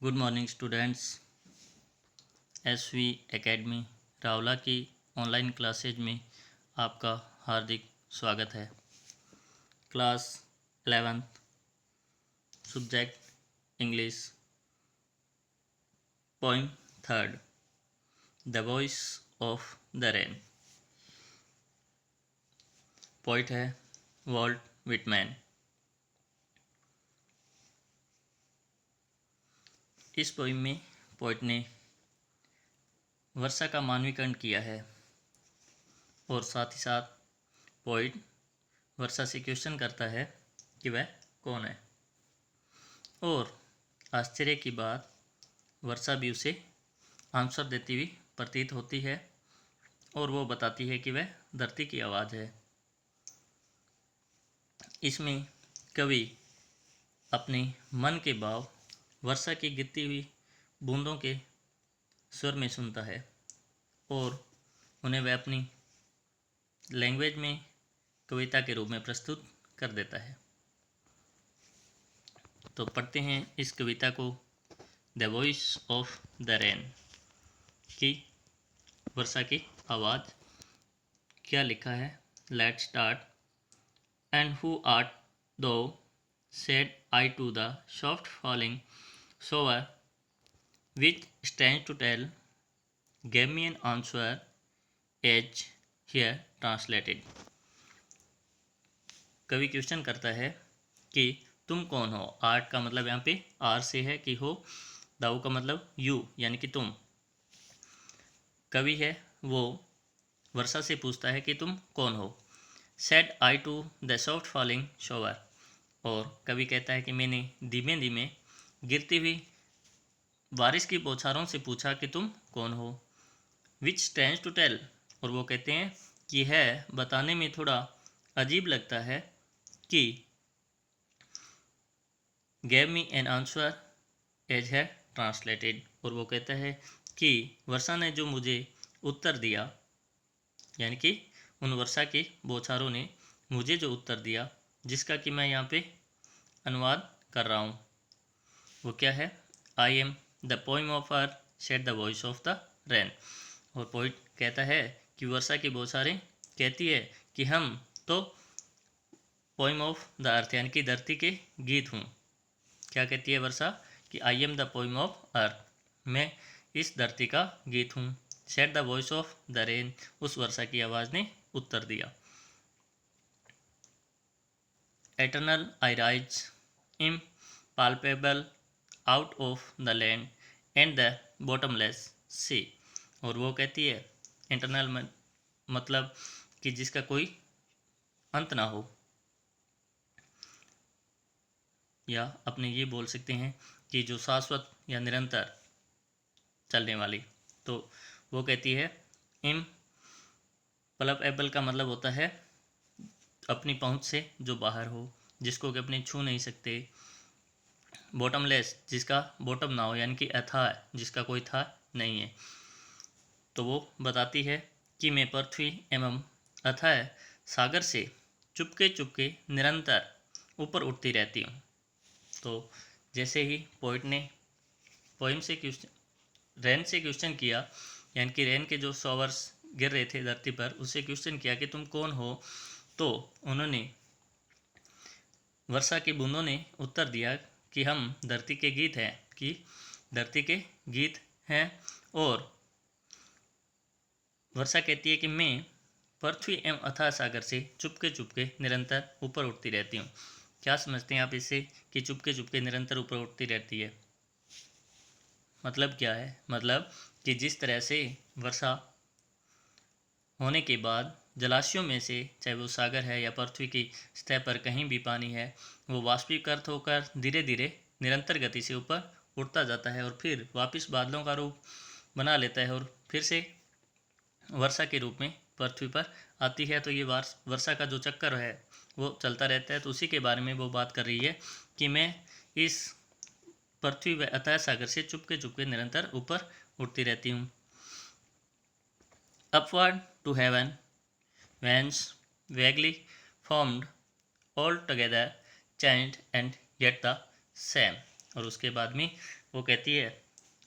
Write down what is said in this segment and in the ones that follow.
Good morning students. SV academy Rawla की online classes में आपका हार्दिक स्वागत है। Class 11th subject English, poem 3rd the voice of the rain. Poet है वॉल्ट विटमैन। इस पोइम में पोइट ने वर्षा का मानवीकरण किया है और साथ ही साथ पोइट वर्षा से क्वेश्चन करता है कि वह कौन है, और आश्चर्य की बात वर्षा भी उसे आंसर देती हुई प्रतीत होती है और वो बताती है कि वह धरती की आवाज़ है। इसमें कवि अपने मन के भाव वर्षा की गिरती हुई बूंदों के स्वर में सुनता है और उन्हें वह अपनी लैंग्वेज में कविता के रूप में प्रस्तुत कर देता है। तो पढ़ते हैं इस कविता को, the voice of the rain की वर्षा की आवाज़। क्या लिखा है? Let start. And who art thou, said I to the soft falling shower which stands to tell, gave me an answer as here translated। कवि क्वेश्चन करता है कि तुम कौन हो। आर्ट का मतलब यहाँ पे आर से है कि हो, दाऊ का मतलब यू यानी कि तुम। कवि है वो वर्षा से पूछता है कि तुम कौन हो। Said I to the soft falling shower, और कवि कहता है कि मैंने धीमे धीमे गिरती हुई बारिश की बौछारों से पूछा कि तुम कौन हो। विच स्टैंड्स टू टेल, और वो कहते हैं कि है बताने में थोड़ा अजीब लगता है कि gave me an answer as है ट्रांसलेटेड, और वो कहता है कि वर्षा ने जो मुझे उत्तर दिया, यानी कि उन वर्षा के बौछारों ने मुझे जो उत्तर दिया जिसका कि मैं यहाँ पे अनुवाद कर रहा हूँ, वो क्या है? आई am the poem of earth said the voice of the rain. और पोइट कहता है कि वर्षा की बौछारें कहती है कि हम तो पोइम ऑफ द अर्थ यानी कि धरती के गीत हूँ। क्या कहती है वर्षा? कि I am the poem of earth, मैं इस धरती का गीत हूँ। Said the voice of the rain, उस वर्षा की आवाज़ ने उत्तर दिया। Eternal I rise impalpable out of the land and the bottomless sea, और वो कहती है इंटरनल मतलब कि जिसका कोई अंत ना हो, या अपने ये बोल सकते हैं कि जो शाश्वत या निरंतर चलने वाली। तो वो कहती है इम्पल्पेबल का मतलब होता है अपनी पहुंच से जो बाहर हो, जिसको कि अपने छू नहीं सकते। बॉटमलेस, जिसका बॉटम ना हो यानी कि अथाह, जिसका कोई था नहीं है। तो वो बताती है कि मैं पृथ्वी एवं अथाह सागर से चुपके चुपके निरंतर ऊपर उठती रहती हूँ। तो जैसे ही पोइट ने पोइम से क्वेश्चन रेन से क्वेश्चन किया, यानी कि रेन के जो शॉवर्स गिर रहे थे धरती पर, उससे क्वेश्चन किया कि तुम कौन हो, तो उन्होंने वर्षा की बूंदों ने उत्तर दिया कि हम धरती के गीत हैं, कि धरती के गीत हैं। और वर्षा कहती है कि मैं पृथ्वी एवं अथाह सागर से चुपके चुपके निरंतर ऊपर उठती रहती हूँ। क्या समझते हैं आप इससे कि चुपके चुपके निरंतर ऊपर उठती रहती है? मतलब क्या है? मतलब कि जिस तरह से वर्षा होने के बाद जलाशयों में से, चाहे वो सागर है या पृथ्वी की सतह पर कहीं भी पानी है, वो वाष्पीकृत होकर धीरे धीरे निरंतर गति से ऊपर उठता जाता है और फिर वापस बादलों का रूप बना लेता है और फिर से वर्षा के रूप में पृथ्वी पर आती है। तो ये वर्षा का जो चक्कर है वो चलता रहता है। तो उसी के बारे में वो बात कर रही है कि मैं इस पृथ्वी व अतः सागर से चुपके चुपके निरंतर ऊपर उठती रहती हूँ। Upward to heaven whence vaguely formed all together changed and yet the same। और उसके बाद में वो कहती है,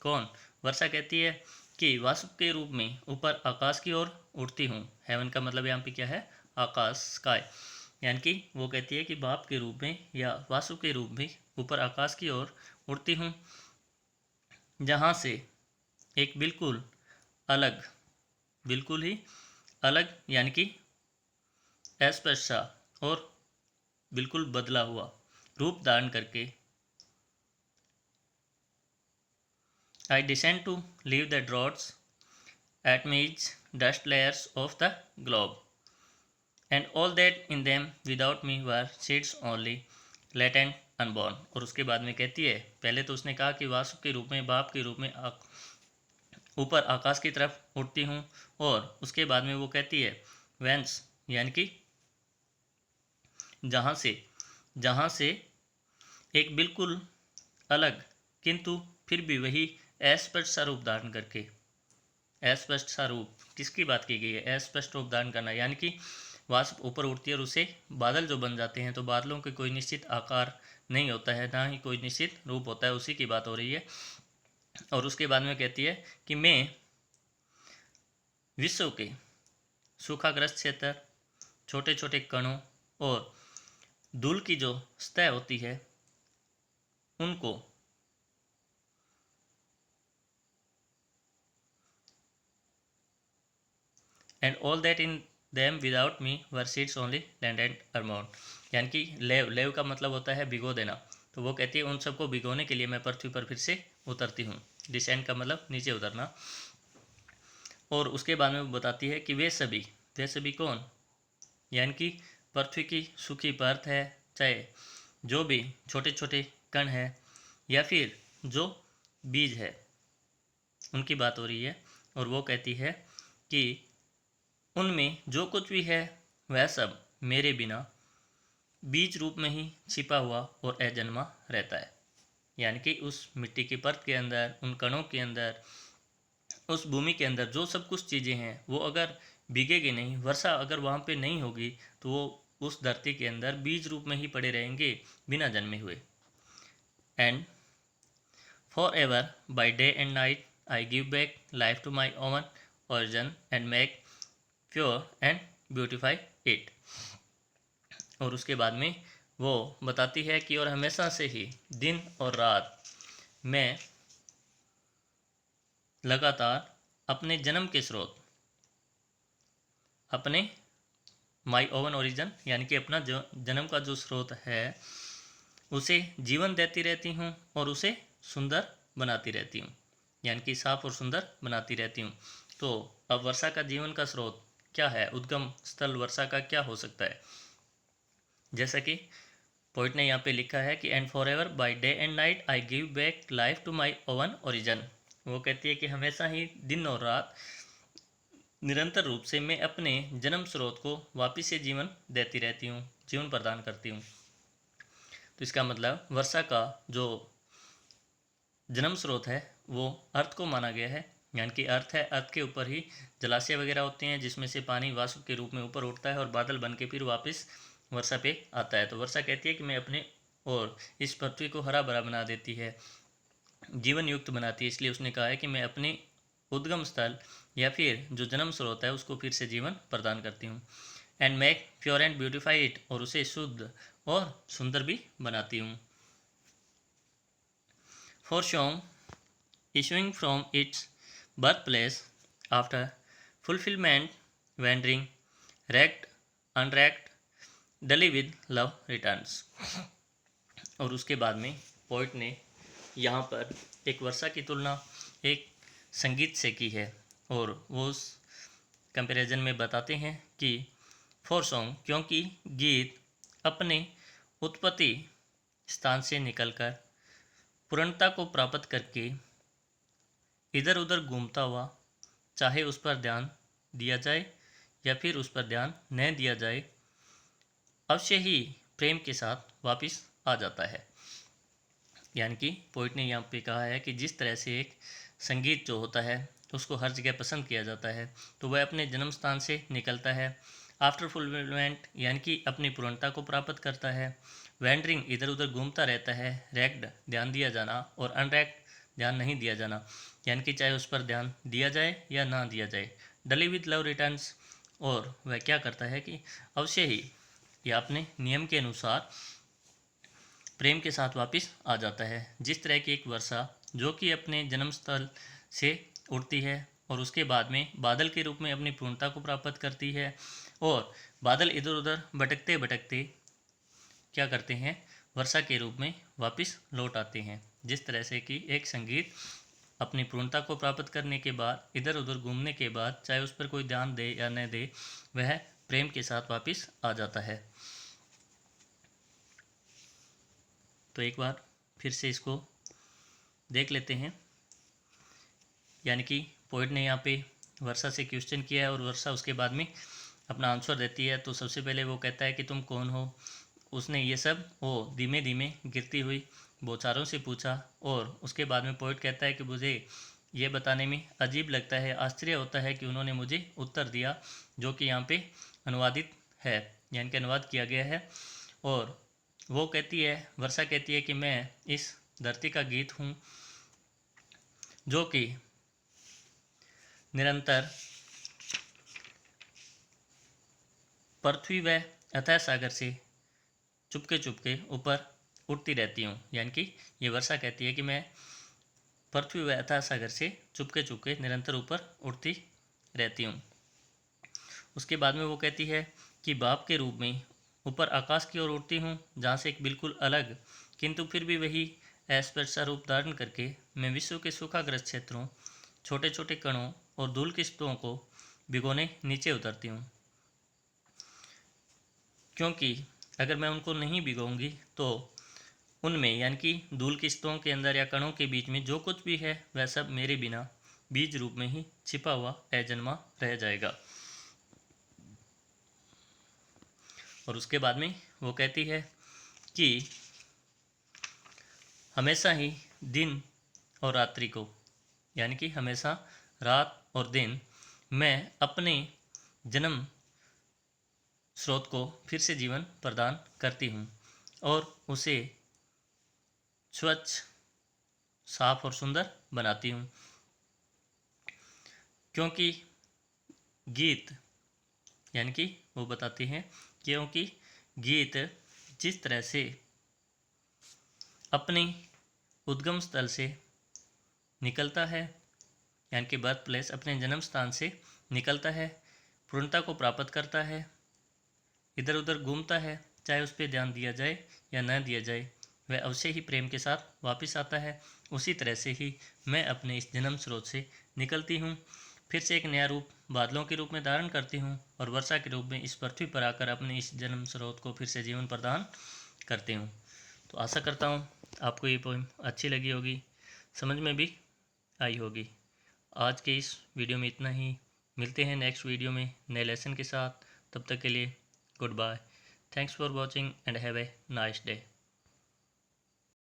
कौन, वर्षा कहती है कि वासुक के रूप में ऊपर आकाश की ओर उड़ती हूँ। हेवन का मतलब यहाँ पे क्या है, आकाश, स्काई। यानी कि वो कहती है कि बाप के रूप में या वासु के रूप में ऊपर आकाश की ओर उड़ती हूँ, जहाँ से एक बिल्कुल अलग, बिल्कुल ही अलग यानी कि अस्पष्ट सा और बिल्कुल बदला हुआ रूप धारण करके I descend to leave the draughts at midst dust layers of the globe, and all that in them without me were seeds only, latent, unborn। और उसके बाद में कहती है, पहले तो उसने कहा कि वासु के रूप में, बाप के रूप में ऊपर आकाश की तरफ उड़ती हूँ, और उसके बाद में वो कहती है वेंस, यानी कि जहाँ से एक बिल्कुल अलग किंतु फिर भी वही अस्पष्ट सा रूप धारण करके, अस्पष्ट सा रूप किसकी बात की गई है, अस्पष्ट रूप धारण करना, यानी कि वाष्प ऊपर उड़ती है और उसे बादल जो बन जाते हैं, तो बादलों के कोई निश्चित आकार नहीं होता है, ना ही कोई निश्चित रूप होता है, उसी की बात हो रही है। और उसके बाद में कहती है कि मैं विश्व के सूखाग्रस्त क्षेत्र, छोटे छोटे कणों और धूल की जो सतह होती है उनको and all that in them without me were seeds only land and around, यानी कि लेव का मतलब होता है भिगो देना। तो वो कहती है उन सबको भिगोने के लिए मैं पृथ्वी पर फिर से उतरती हूँ। डिसेंड का मतलब नीचे उतरना। और उसके बाद में वो बताती है कि वे सभी कौन, यानी कि पृथ्वी की सूखी परत है, चाहे जो भी छोटे छोटे कण है या फिर जो बीज है, उनकी बात हो रही है। और वो कहती है कि उनमें जो कुछ भी है वह सब मेरे बिना बीज रूप में ही छिपा हुआ और अजन्मा रहता है। यानी कि उस मिट्टी की परत के अंदर, उन कणों के अंदर, उस भूमि के अंदर जो सब कुछ चीज़ें हैं वो अगर भीगेगी नहीं, वर्षा अगर वहाँ पे नहीं होगी, तो वो उस धरती के अंदर बीज रूप में ही पड़े रहेंगे बिना जन्मे हुए। And for ever by day and night I give back life to my own origin and make pure and beautify it. और उसके बाद में वो बताती है कि और हमेशा से ही दिन और रात मैं लगातार अपने जन्म के स्रोत, अपने माई ओवन ओरिजन यानी कि अपना जो जन्म का जो स्रोत है उसे जीवन देती रहती हूँ और उसे सुंदर बनाती रहती हूँ, यानी कि साफ और सुंदर बनाती रहती हूँ। तो अब वर्षा का जीवन का स्रोत क्या है, उद्गम स्थल वर्षा का क्या हो सकता है? जैसा कि पोइट ने यहाँ पे लिखा है कि and for ever by day and night I give back life to my own origin. वो कहती है कि हमेशा ही दिन और रात निरंतर रूप से मैं अपने जन्म स्रोत को वापिस से जीवन देती रहती हूँ, जीवन प्रदान करती हूँ। तो इसका मतलब वर्षा का जो जन्म स्रोत है वो अर्थ को माना गया है, यानी कि अर्थ है, अर्थ के ऊपर ही जलाशय वगैरह होते हैं जिसमें से पानी वाष्प के रूप में ऊपर उठता है और बादल बन के फिर वापस वर्षा पे आता है। तो वर्षा कहती है कि मैं अपने और इस पृथ्वी को हरा भरा बना देती है, जीवन युक्त बनाती है। इसलिए उसने कहा है कि मैं अपने उद्गम स्थल या फिर जो जन्म स्रोत है उसको फिर से जीवन प्रदान करती हूँ। And make pure and beautify it, और उसे शुद्ध और सुंदर भी बनाती हूँ। For song issuing from its birthplace after fulfillment, wandering, wrecked, unwrecked, dully with love returns। और उसके बाद में पोइट ने यहाँ पर एक वर्षा की तुलना एक संगीत से की है, और वो उस कंपैरिजन में बताते हैं कि फॉर सॉन्ग, क्योंकि गीत अपने उत्पत्ति स्थान से निकलकर पूर्णता को प्राप्त करके इधर उधर घूमता हुआ, चाहे उस पर ध्यान दिया जाए या फिर उस पर ध्यान न दिया जाए, अवश्य ही प्रेम के साथ वापस आ जाता है। यानी कि पोइट ने यहाँ पे कहा है कि जिस तरह से एक संगीत जो होता है उसको हर जगह पसंद किया जाता है, तो वह अपने जन्म स्थान से निकलता है, आफ्टर फुलफिलमेंट यानी कि अपनी पूर्णता को प्राप्त करता है, वैंडरिंग इधर उधर घूमता रहता है, रैक्ड ध्यान दिया जाना और अनरैक्ड ध्यान नहीं दिया जाना, यानी कि चाहे उस पर ध्यान दिया जाए या ना दिया जाए। डली विद लव रिटर्न्स, और वह क्या करता है कि अवश्य ही यह अपने नियम के अनुसार प्रेम के साथ वापस आ जाता है। जिस तरह की एक वर्षा जो कि अपने जन्म स्थल से उड़ती है और उसके बाद में बादल के रूप में अपनी पूर्णता को प्राप्त करती है, और बादल इधर उधर भटकते भटकते क्या करते हैं, वर्षा के रूप में वापस लौट आते हैं। जिस तरह से कि एक संगीत अपनी पूर्णता को प्राप्त करने के बाद, इधर उधर घूमने के बाद, चाहे उस पर कोई ध्यान दे या न दे, वह प्रेम के साथ वापस आ जाता है। तो एक बार फिर से इसको देख लेते हैं। यानी कि पोइट ने यहाँ पे वर्षा से क्वेश्चन किया है और वर्षा उसके बाद में अपना आंसर देती है। तो सबसे पहले वो कहता है कि तुम कौन हो। उसने ये सब वो धीमे धीमे गिरती हुई बौछारों से पूछा, और उसके बाद में पोइट कहता है कि मुझे ये बताने में अजीब लगता है, आश्चर्य होता है कि उन्होंने मुझे उत्तर दिया, जो कि यहाँ पे अनुवादित है, यानी कि अनुवाद किया गया है। और वो कहती है, वर्षा कहती है कि मैं इस धरती का गीत हूँ, जो कि निरंतर पृथ्वी व अथाह सागर से चुपके चुपके ऊपर उड़ती रहती हूँ। यानी कि ये वर्षा कहती है कि मैं पृथ्वी व अथाह सागर से चुपके चुपके निरंतर ऊपर उड़ती रहती हूँ। उसके बाद में वो कहती है कि बाप के रूप में ऊपर आकाश की ओर उड़ती हूँ, जहाँ से एक बिल्कुल अलग किंतु फिर भी वही अस्पष्ट रूप धारण करके मैं विश्व के सूखाग्रस्त क्षेत्रों, छोटे छोटे कणों और धूल की स्तों को भिगोने नीचे उतरती हूँ, क्योंकि अगर मैं उनको नहीं भिगोऊंगी तो उनमें, यानी कि धूल की स्तों के अंदर या कणों के बीच में जो कुछ भी है वह सब मेरे बिना बीज रूप में ही छिपा हुआ अजन्मा रह जाएगा। और उसके बाद में वो कहती है कि हमेशा ही दिन और रात्रि को, यानी कि हमेशा रात और दिन, मैं अपने जन्म स्रोत को फिर से जीवन प्रदान करती हूँ और उसे स्वच्छ, साफ और सुंदर बनाती हूँ। क्योंकि गीत, यानी कि वो बताती हैं, क्योंकि गीत जिस तरह से अपने उद्गम स्थल से निकलता है, यानी कि बर्थ प्लेस, अपने जन्म स्थान से निकलता है, पूर्णता को प्राप्त करता है, इधर उधर घूमता है, चाहे उस पर ध्यान दिया जाए या न दिया जाए, वह अवश्य ही प्रेम के साथ वापस आता है। उसी तरह से ही मैं अपने इस जन्म स्रोत से निकलती हूँ, फिर से एक नया रूप बादलों के रूप में धारण करती हूँ और वर्षा के रूप में इस पृथ्वी पर आकर अपने इस जन्म स्रोत को फिर से जीवन प्रदान करती हूँ। तो आशा करता हूँ आपको ये पोएम अच्छी लगी होगी, समझ में भी आई होगी। आज के इस वीडियो में इतना ही। मिलते हैं नेक्स्ट वीडियो में नए लेसन के साथ। तब तक के लिए good bye. Thanks for watching and have a nice day.